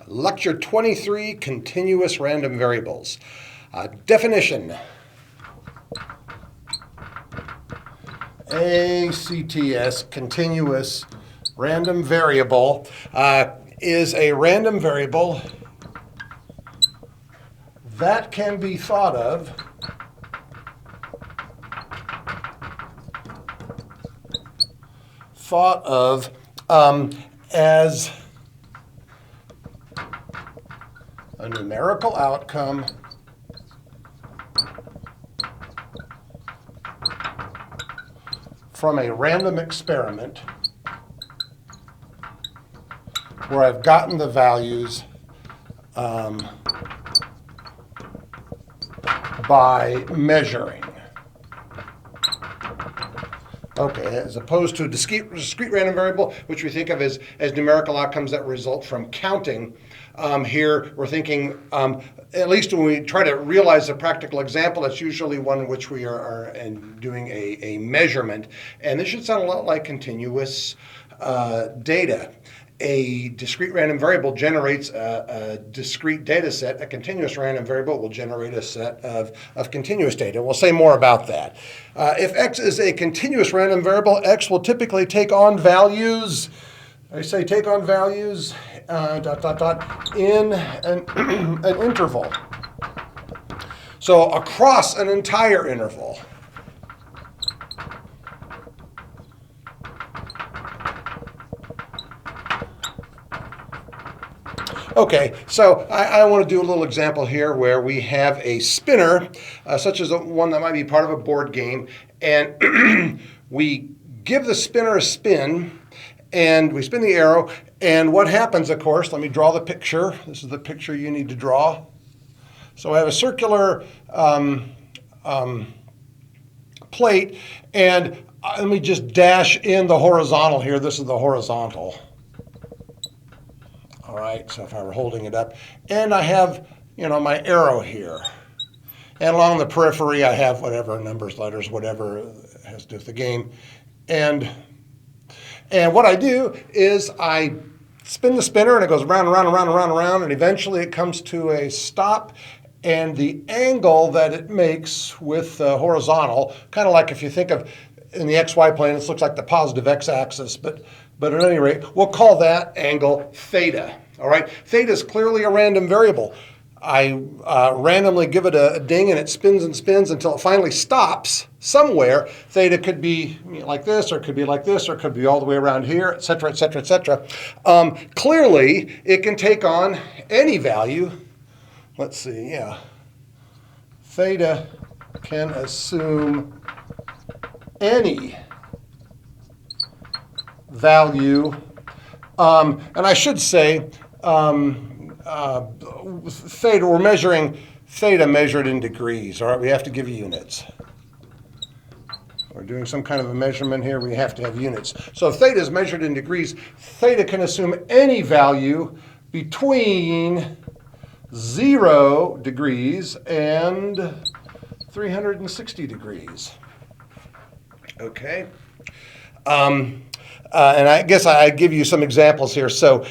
Lecture 23, Continuous Random Variables. Definition. ACTS, continuous random variable, is a random variable that can be thought of as a numerical outcome from a random experiment where I've gotten the values by measuring. Okay, as opposed to a discrete random variable, which we think of as numerical outcomes that result from counting. Here we're thinking, at least when we try to realize a practical example, it's usually one in which we are doing a measurement. And this should sound a lot like continuous data. A discrete random variable generates a discrete data set. A continuous random variable will generate a set of continuous data. We'll say more about that. If x is a continuous random variable, x will typically take on values. I say take on values in an interval. So across an entire interval. Okay, so I want to do a little example here where we have a spinner, such as one that might be part of a board game, and we give the spinner a spin, and we spin the arrow, and what happens, of course, let me draw the picture. This is the picture you need to draw. So I have a circular plate, and let me just dash in the horizontal here. This is the horizontal. All right, so if I were holding it up, and I have, my arrow here. And along the periphery, I have whatever, numbers, letters, whatever has to do with the game. And what I do is I spin the spinner, and it goes round and round and round and round and round, and eventually it comes to a stop. And the angle that it makes with the horizontal, kind of like if you think of in the XY plane, this looks like the positive x-axis, but at any rate, we'll call that angle theta. All right, theta is clearly a random variable. I randomly give it a ding, and it spins and spins until it finally stops somewhere. Theta could be like this, or it could be like this, or it could be all the way around here, et cetera, et cetera, et cetera. Clearly, it can take on any value. Let's see, yeah. Theta can assume any value. And I should say, theta, we're measuring theta measured in degrees. All right, we have to give units. We're doing some kind of a measurement here. We have to have units. So if theta is measured in degrees, theta can assume any value between 0 degrees and 360 degrees. Okay. And I guess I give you some examples here. So,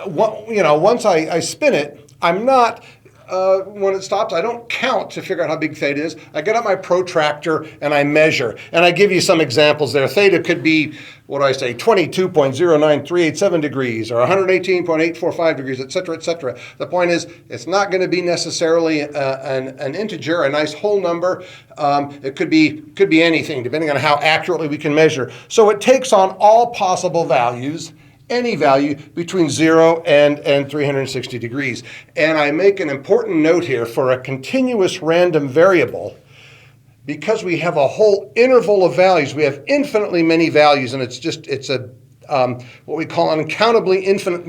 once I spin it, I'm not, when it stops, I don't count to figure out how big theta is. I get out my protractor and I measure. And I give you some examples there. Theta could be, 22.09387 degrees or 118.845 degrees, et cetera, et cetera. The point is, it's not going to be necessarily an integer, a nice whole number. It could be anything, depending on how accurately we can measure. So it takes on all possible values, any value between 0 and 360 degrees. And I make an important note here for a continuous random variable. Because we have a whole interval of values, we have infinitely many values, and it's a what we call an accountably infinite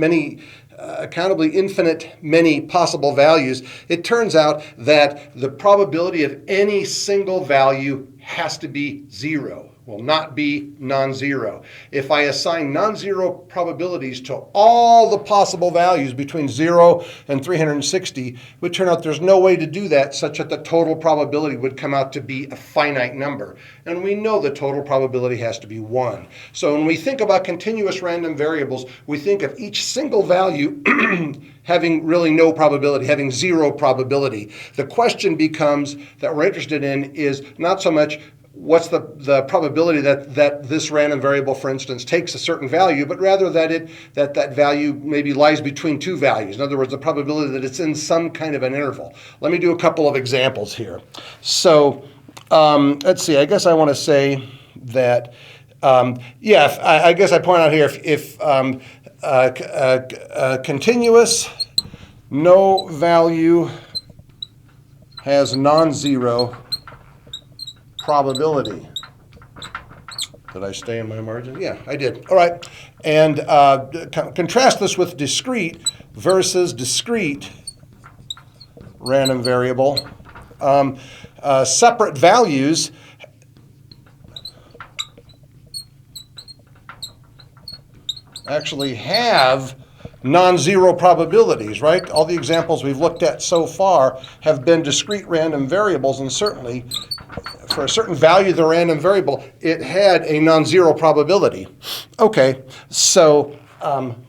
many possible values. It turns out that the probability of any single value has to be 0. Will not be non-zero. If I assign non-zero probabilities to all the possible values between 0 and 360, it would turn out there's no way to do that such that the total probability would come out to be a finite number. And we know the total probability has to be 1. So when we think about continuous random variables, we think of each single value having really no probability, having zero probability. The question becomes that we're interested in is not so much what's the probability that this random variable, for instance, takes a certain value, but rather that value maybe lies between two values. In other words, the probability that it's in some kind of an interval. Let me do a couple of examples here. So let's see, I guess I want to say that, I guess I point out here if continuous no value has non-zero probability. Did I stay in my margin? Yeah, I did. All right. And contrast this with discrete versus discrete random variable. Separate values actually have non-zero probabilities, right? All the examples we've looked at so far have been discrete random variables, and certainly for a certain value of the random variable, it had a non-zero probability. Okay, so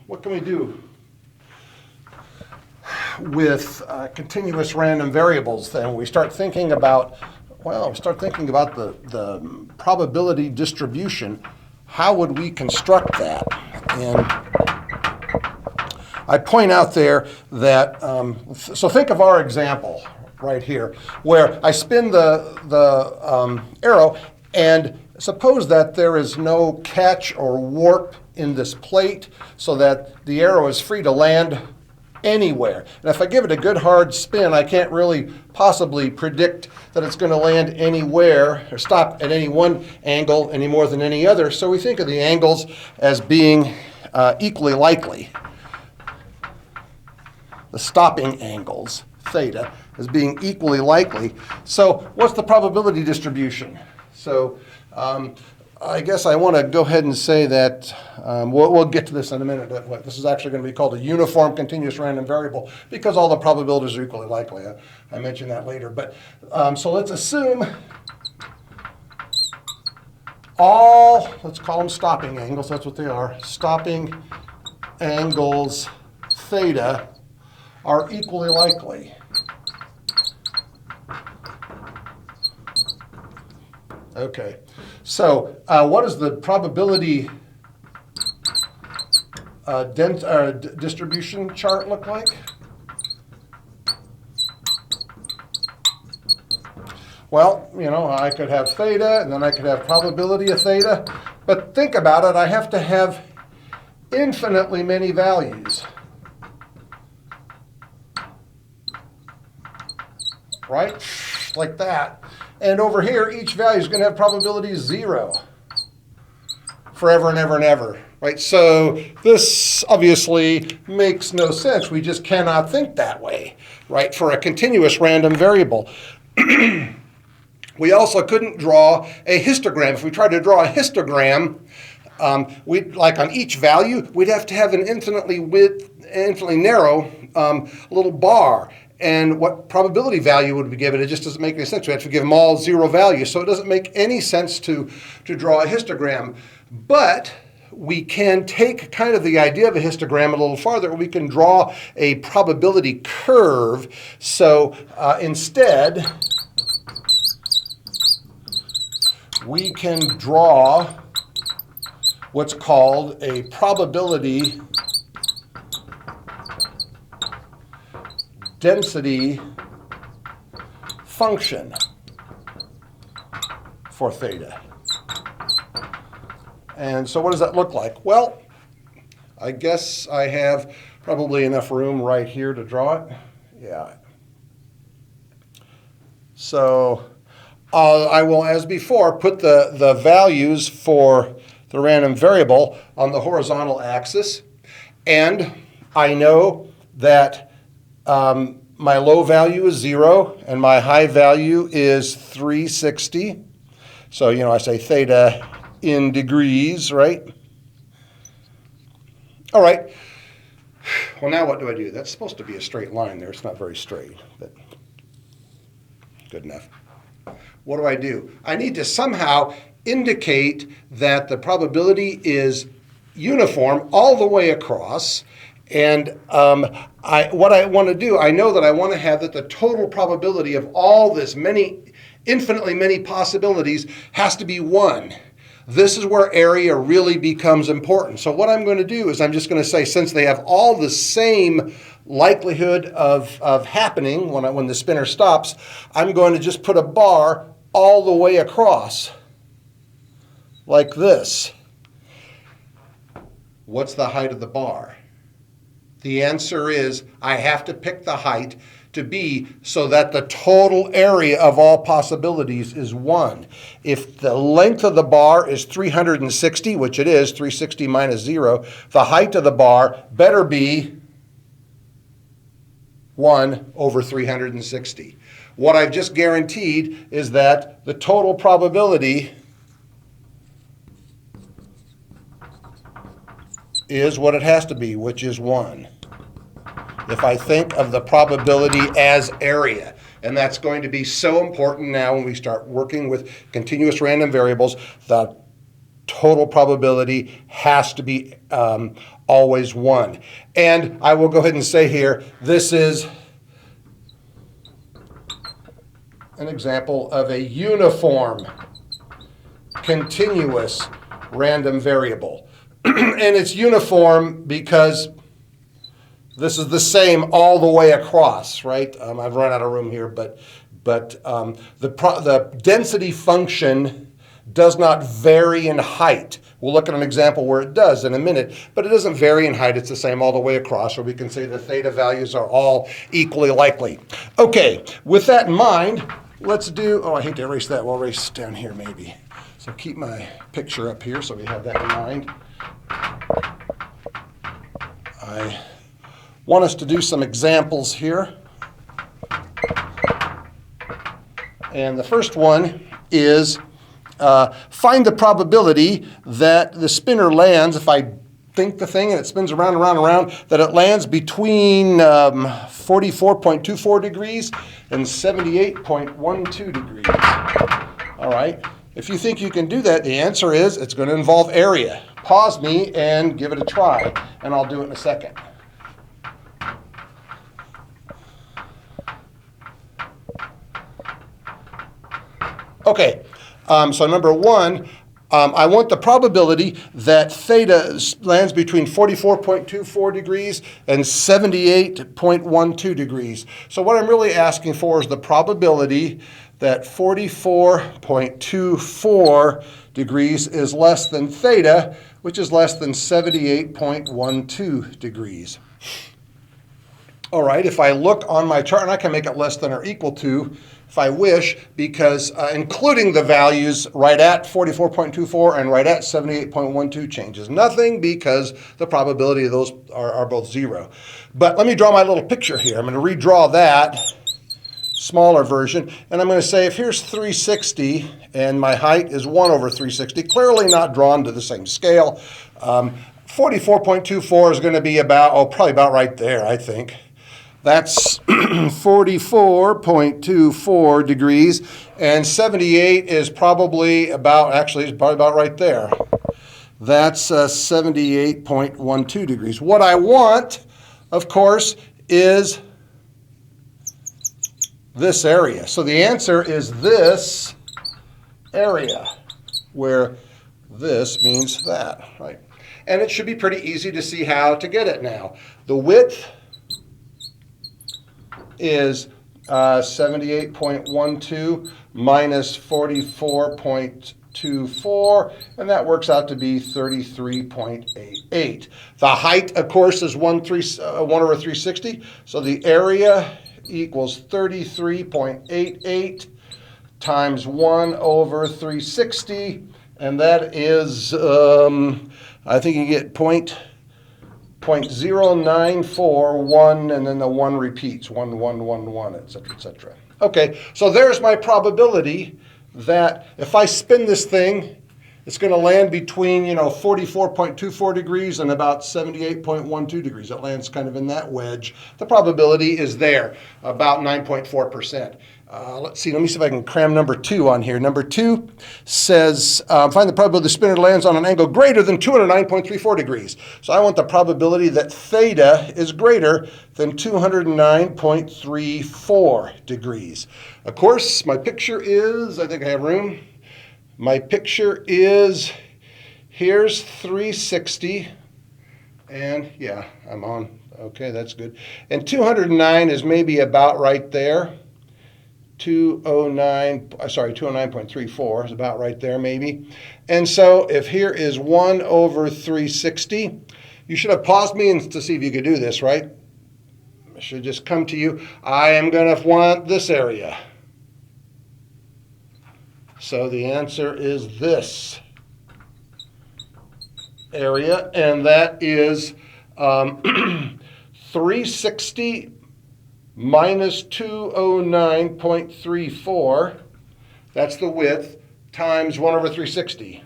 what can we do with continuous random variables then? We start thinking about, the probability distribution. How would we construct that? And I point out there that, so think of our example right here, where I spin the arrow, and suppose that there is no catch or warp in this plate, so that the arrow is free to land anywhere. And if I give it a good hard spin, I can't really possibly predict that it's going to land anywhere or stop at any one angle any more than any other. So we think of the angles as being equally likely. The stopping angles, theta, as being equally likely. So what's the probability distribution? So I guess I want to go ahead and say that, we'll get to this in a minute, but this is actually going to be called a uniform continuous random variable because all the probabilities are equally likely. I mentioned that later. But so let's assume all, let's call them stopping angles, that's what they are, stopping angles theta are equally likely. Okay, so what does the probability distribution chart look like? Well, I could have theta, and then I could have probability of theta. But think about it, I have to have infinitely many values. Right? Like that. And over here, each value is going to have probability 0 forever and ever and ever. Right? So this obviously makes no sense. We just cannot think that way, right, for a continuous random variable. We also couldn't draw a histogram. If we tried to draw a histogram, like on each value, we'd have to have an infinitely narrow little bar. And what probability value would we give it? It just doesn't make any sense. We have to give them all 0 values. So it doesn't make any sense to draw a histogram. But we can take kind of the idea of a histogram a little farther. We can draw a probability curve. So instead, we can draw what's called a probability density function for theta. And so what does that look like? Well, I guess I have probably enough room right here to draw it. Yeah. So I will, as before, put the values for the random variable on the horizontal axis. And I know that my low value is 0 and my high value is 360. So, I say theta in degrees, right? All right. Well, now what do I do? That's supposed to be a straight line there. It's not very straight, but good enough. What do? I need to somehow indicate that the probability is uniform all the way across, And what I want to do, I know that I want to have that the total probability of all this infinitely many possibilities has to be 1. This is where area really becomes important. So what I'm going to do is I'm just going to say, since they have all the same likelihood of happening when the spinner stops, I'm going to just put a bar all the way across like this. What's the height of the bar? The answer is I have to pick the height to be so that the total area of all possibilities is 1. If the length of the bar is 360, which it is, 360 minus 0, the height of the bar better be 1 over 360. What I've just guaranteed is that the total probability is what it has to be, which is 1. If I think of the probability as area. And that's going to be so important now when we start working with continuous random variables. The total probability has to be always 1. And I will go ahead and say here, this is an example of a uniform, continuous random variable. And it's uniform because this is the same all the way across, right? I've run out of room here, but the density function does not vary in height. We'll look at an example where it does in a minute, but it doesn't vary in height. It's the same all the way across, or we can say the theta values are all equally likely. Okay, with that in mind, let's do, I hate to erase that. We'll erase down here maybe. So keep my picture up here so we have that in mind. I want us to do some examples here. And the first one is find the probability that the spinner lands, if I think the thing and it spins around and around and around, that it lands between 44.24 degrees and 78.12 degrees. All right. If you think you can do that, the answer is it's going to involve area. Pause me and give it a try, and I'll do it in a second. Okay, so number 1, I want the probability that theta lands between 44.24 degrees and 78.12 degrees. So what I'm really asking for is the probability that 44.24 degrees is less than theta, which is less than 78.12 degrees. All right, if I look on my chart, and I can make it less than or equal to, if I wish, because including the values right at 44.24 and right at 78.12 changes nothing, because the probability of those are both 0. But let me draw my little picture here. I'm going to redraw that smaller version, and I'm going to say if here's 360 and my height is 1 over 360, clearly not drawn to the same scale. 44.24 is going to be about, probably about right there, I think. That's 44.24 degrees, and 78 is probably about, it's probably about right there. That's 78.12 degrees. What I want, of course, is this area. So the answer is this area, where this means that, right? And it should be pretty easy to see how to get it now. The width is 78.12 minus 44.24, and that works out to be 33.88. The height, of course, is 1 over 360, so the area equals 33.88 times 1 over 360, and that is, I think you get 0.0941, and then the 1 repeats, 1, 1, 1, 1, et cetera, et cetera. Okay, so there's my probability that if I spin this thing It's going to land between, 44.24 degrees and about 78.12 degrees. It lands kind of in that wedge. The probability is there, about 9.4%. Let's see, let me see if I can cram number 2 on here. Number 2 says, find the probability the spinner lands on an angle greater than 209.34 degrees. So I want the probability that theta is greater than 209.34 degrees. Of course, my picture is, I think I have room. My picture is, here's 360, and yeah, I'm on. Okay, that's good. And 209 is maybe about right there. 209.34 is about right there maybe. And so if here is 1 over 360, you should have paused me to see if you could do this, right? It should just come to you. I am going to want this area. So the answer is this area, and that is 360 minus 209.34, that's the width, times 1 over 360.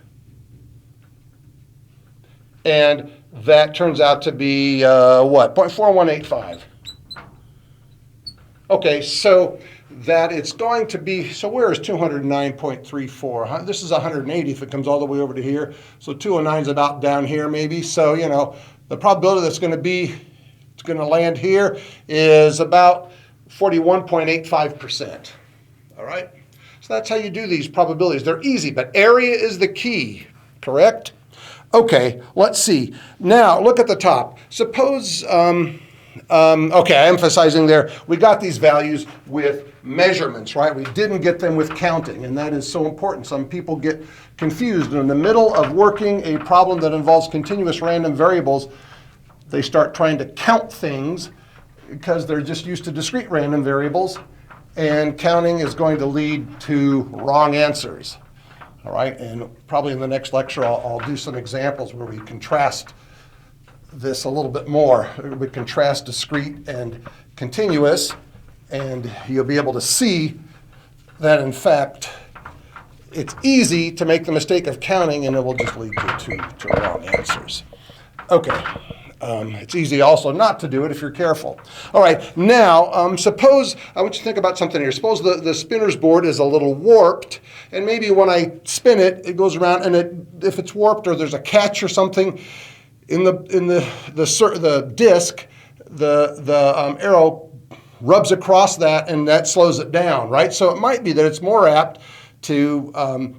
And that turns out to be, what, 0.4185. Okay, so that it's going to be, so where is 209.34? This is 180 if it comes all the way over to here. So 209 is about down here maybe. So, the probability that's going to be, it's going to land here is about 41.85%. All right? So that's how you do these probabilities. They're easy, but area is the key, correct? Okay, let's see. Now, look at the top. Suppose, okay, I'm emphasizing there, we got these values with measurements, right? We didn't get them with counting, and that is so important. Some people get confused. In the middle of working a problem that involves continuous random variables, they start trying to count things because they're just used to discrete random variables, and counting is going to lead to wrong answers. All right, and probably in the next lecture I'll do some examples where we contrast this a little bit more. We contrast discrete and continuous, and you'll be able to see that in fact it's easy to make the mistake of counting, and it will just lead you to wrong answers. Okay. It's easy also not to do it if you're careful. All right, now suppose, I want you to think about something here. Suppose the spinner's board is a little warped, and maybe when I spin it, it goes around, and if it's warped or there's a catch or something in the disc, the arrow rubs across that, and that slows it down, right? So it might be that it's more apt to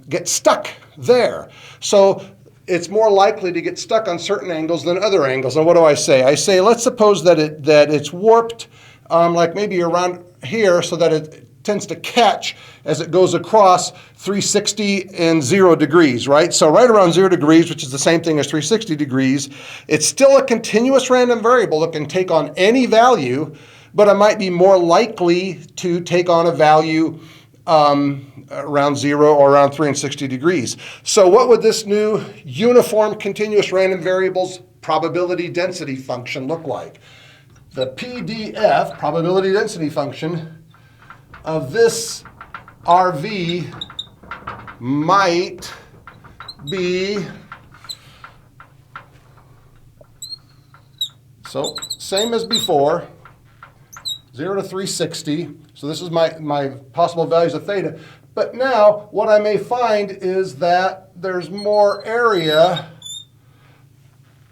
get stuck there. So it's more likely to get stuck on certain angles than other angles. And what do I say? I say, let's suppose that it's warped like maybe around here so that it tends to catch as it goes across 360 and 0 degrees, right? So right around 0 degrees, which is the same thing as 360 degrees, it's still a continuous random variable that can take on any value, but it might be more likely to take on a value around 0 or around 360 degrees. So what would this new uniform continuous random variables probability density function look like? The PDF, probability density function, of this RV might be, so same as before, 0 to 360. So this is my possible values of theta. But now what I may find is that there's more area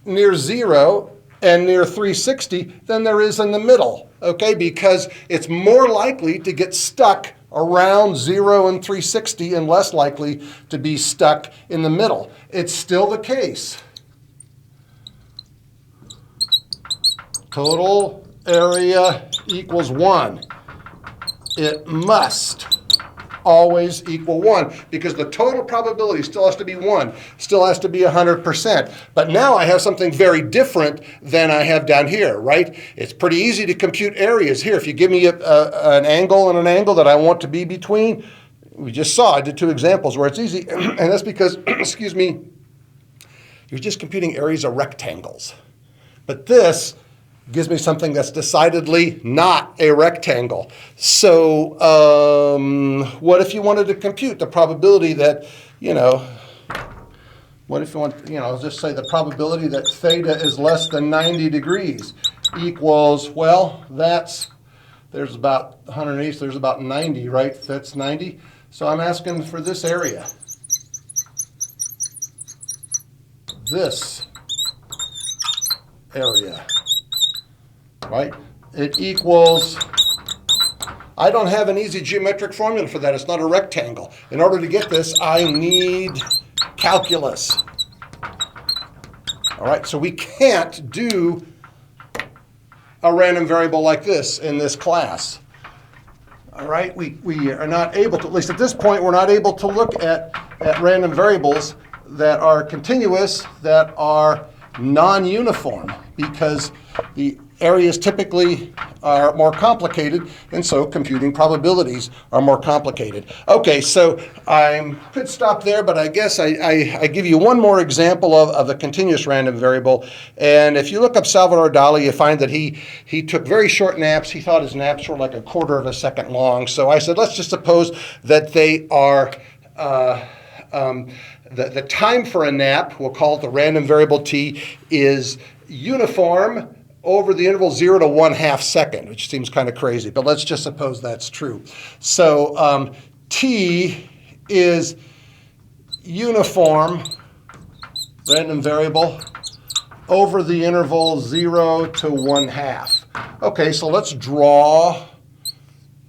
near 0 and near 360 than there is in the middle, okay? Because it's more likely to get stuck around 0 and 360 and less likely to be stuck in the middle. It's still the case. Total area equals 1. It must always equal 1 because the total probability still has to be 1, still has to be 100%. But now I have something very different than I have down here, right? It's pretty easy to compute areas here. If you give me an angle and an angle that I want to be between, we just saw, I did 2 examples where it's easy, and that's because, excuse me, you're just computing areas of rectangles. But this gives me something that's decidedly not a rectangle. So what if you wanted to compute the probability that, What if you want, I'll just say the probability that theta is less than 90 degrees equals, well, there's about 180, so there's about 90, right? That's 90. So I'm asking for this area. This area, right? It equals, I don't have an easy geometric formula for that. It's not a rectangle. In order to get this, I need calculus. All right, so we can't do a random variable like this in this class. All right, we are not able to, at least at this point, we're not able to look at random variables that are continuous, that are non-uniform, because the areas typically are more complicated, and so computing probabilities are more complicated. Okay, so I could stop there, but I guess I give you one more example of a continuous random variable. And if you look up Salvador Dali, you find that he took very short naps. He thought his naps were like a quarter of a second long. So I said, let's just suppose that they are the time for a nap, we'll call it the random variable t, is uniform over the interval 0 to 1/2 second, which seems kind of crazy, but let's just suppose that's true. So t is uniform random variable over the interval 0 to 1/2. Okay, so let's draw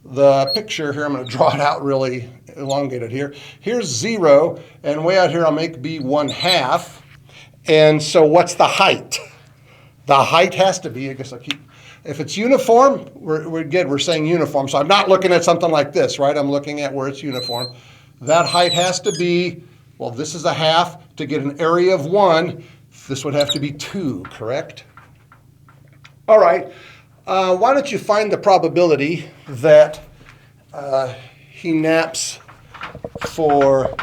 the picture here. I'm going to draw it out really elongated here. Here's 0, and way out here I'll make b 1/2. And so what's the height? The height has to be, I guess I'll keep, if it's uniform, we're good. We're saying uniform. So I'm not looking at something like this, right? I'm looking at where it's uniform. That height has to be, well, this is a half. To get an area of 1, this would have to be 2, correct? All right. Why don't you find the probability that he naps for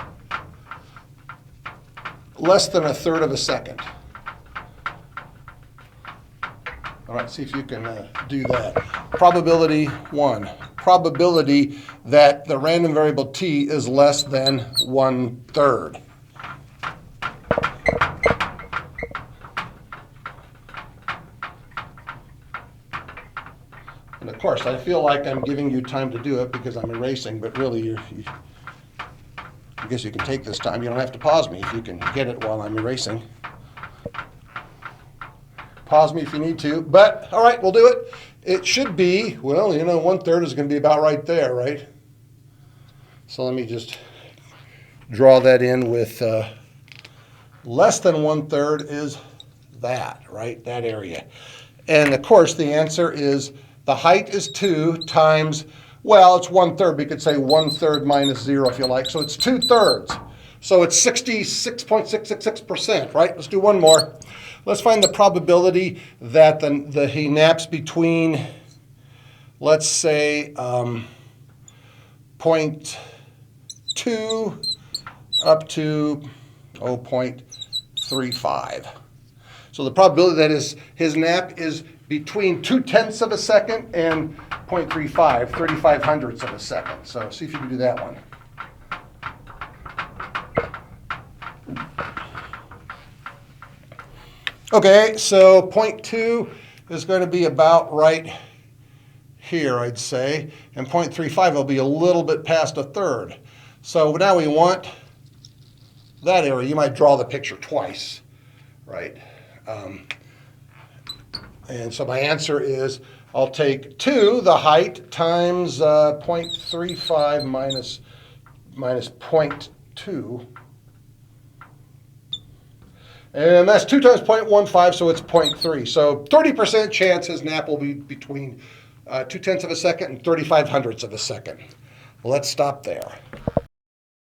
less than 1/3 of a second? All right, see if you can do that. Probability 1. Probability that the random variable t is less than 1/3. And of course, I feel like I'm giving you time to do it because I'm erasing, but really, I guess you can take this time. You don't have to pause me if you can get it while I'm erasing. Pause me if you need to, but all right, we'll do it. It should be, well, 1/3 is going to be about right there, right? So let me just draw that in with less than 1/3 is that, right? That area. And of course, the answer is the height is 2 times, well, it's 1/3. We could say 1/3 minus 0 if you like. So it's 2/3. So it's 66.666%, right? Let's do one more. Let's find the probability that he naps between, let's say, 0.2 up to 0.35. So the probability that his nap is between 0.2 of a second and 0.35, 35/100ths of a second. So see if you can do that one. Okay, so 0.2 is going to be about right here, I'd say, and 0.35 will be a little bit past 1/3. So now we want that area. You might draw the picture twice, right? And so my answer is I'll take 2, the height, times 0.35 minus 0.2. And that's 2 times 0.15, so it's 0.3. So 30% chance his nap will be between 0.2 of a second and 35/100ths of a second. Well, let's stop there.